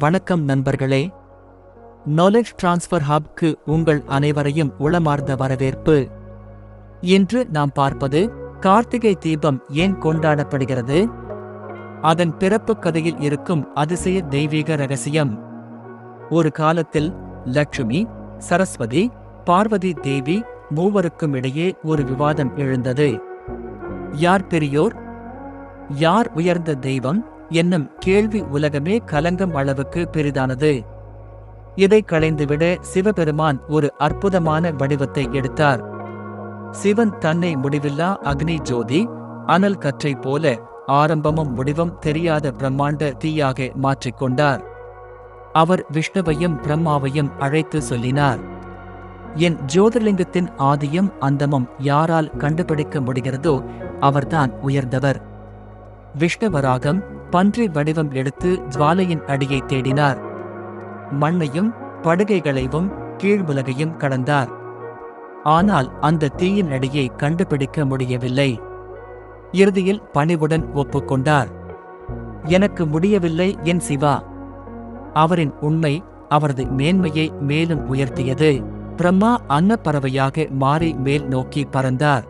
வணக்கம் நண்பர்களே. Knowledge transfer ஹப்க்கு உங்கள் அனைவரையும் உளமார்ந்த வரவேற்பு. இன்று நாம் பார்ப்பது கார்த்திகை தீபம் ஏன் கொண்டாடப்படுகிறது, அதன் பிறப்பு கதையில் இருக்கும் அதிசய தெய்வீக ரகசியம். ஒரு காலத்தில் லட்சுமி, சரஸ்வதி, பார்வதி தேவி மூவருக்கும் இடையே ஒரு விவாதம் எழுந்தது. யார் பெரியோர், யார் உயர்ந்த தெய்வம் என்னும் கேள்வி உலகமே கலங்கும் அளவுக்கு பெரிதானது. இதை களைந்துவிட சிவபெருமான் ஒரு அற்புதமான வடிவத்தை எடுத்தார். சிவன் தன்னை முடிவில்லா அக்னி ஜோதி, அனல் கற்றை போல ஆரம்பமும் முடிவும் தெரியாத பிரம்மாண்ட தீயாக மாற்றிக்கொண்டார். அவர் விஷ்ணுவையும் பிரம்மாவையும் அழைத்து சொல்லினார், என் ஜோதிர்லிங்கத்தின் ஆதியும் அந்தமும் யாரால் கண்டுபிடிக்க முடிகிறதோ அவர்தான் உயர்ந்தவர். விஷ்ணுவராகம் பன்றி வடிவம் எடுத்து ஜுவாலையின் அடியை தேடினார். மண்ணையும் படுகைகளையும் கீழ்வுலகையும் கடந்தார். ஆனால் அந்த தீயின் அடியை கண்டுபிடிக்க முடியவில்லை. இறுதியில் பணிவுடன் ஒப்புக்கொண்டார், எனக்கு முடியவில்லை என் சிவா. அவரின் உண்மை அவரது மேன்மையை மேலும் உயர்த்தியது. பிரம்மா அன்னப்பறவையாக மாறி மேல் நோக்கி பறந்தார்.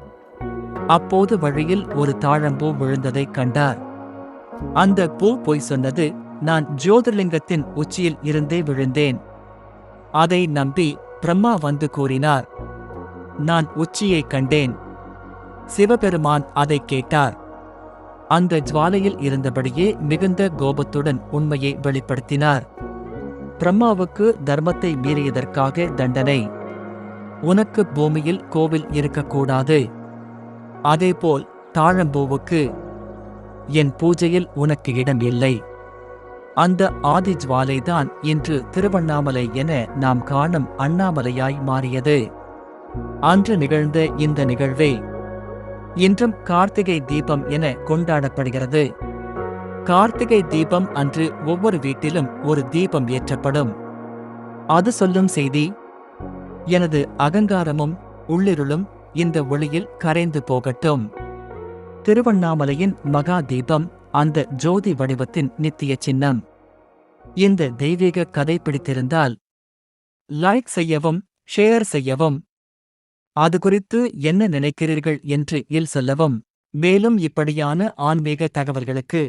அப்போது வழியில் ஒரு தாழம்பூ விழுந்ததைக் கண்டார். அந்த பூ பொய் சொன்னது, நான் ஜோதிர்லிங்கத்தின் உச்சியில் இருந்தே விழுந்தேன். அதை நம்பி பிரம்மா வந்து கூறினார், நான் உச்சியை கண்டேன். சிவபெருமான் அதை கேட்டார். அந்த ஜுவாலையில் இருந்தபடியே மிகுந்த கோபத்துடன் உண்மையை வெளிப்படுத்தினார். பிரம்மாவுக்கு தர்மத்தை மீறியதற்காக தண்டனை. உனக்கு பூமியில் கோவில் இருக்கக்கூடாது. அதேபோல் தாழம்பூவுக்கு என் பூஜையில் உனக்கு இடம் இல்லை. அந்த ஆதி ஜுவாலைதான் இன்று திருவண்ணாமலை என நாம் காணும் அண்ணாமலையாய் மாறியது. அன்று நிகழ்ந்த இந்த நிகழ்வே இன்றும் கார்த்திகை தீபம் என கொண்டாடப்படுகிறது. கார்த்திகை தீபம் அன்று ஒவ்வொரு வீட்டிலும் ஒரு தீபம் ஏற்றப்படும். அது சொல்லும் செய்தி, எனது அகங்காரமும் உள்ளிருளும் இந்த ஒளியில் கரைந்து போகட்டும். திருவண்ணாமலையின் மகா தீபம் அந்த ஜோதி வடிவத்தின் நித்திய சின்னம். இந்த தெய்வீக கதை பிடித்திருந்தால் லைக் செய்யவும், ஷேர் செய்யவும். அது குறித்து என்ன நினைக்கிறீர்கள் என்று சொல்லவும். மேலும் இப்படியான ஆன்மீக தகவல்களுக்கு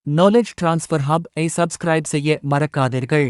நாலேஜ் டிரான்ஸ்ஃபர் ஹப் ஐ சப்ஸ்கிரைப் செய்ய மறக்காதீர்கள்.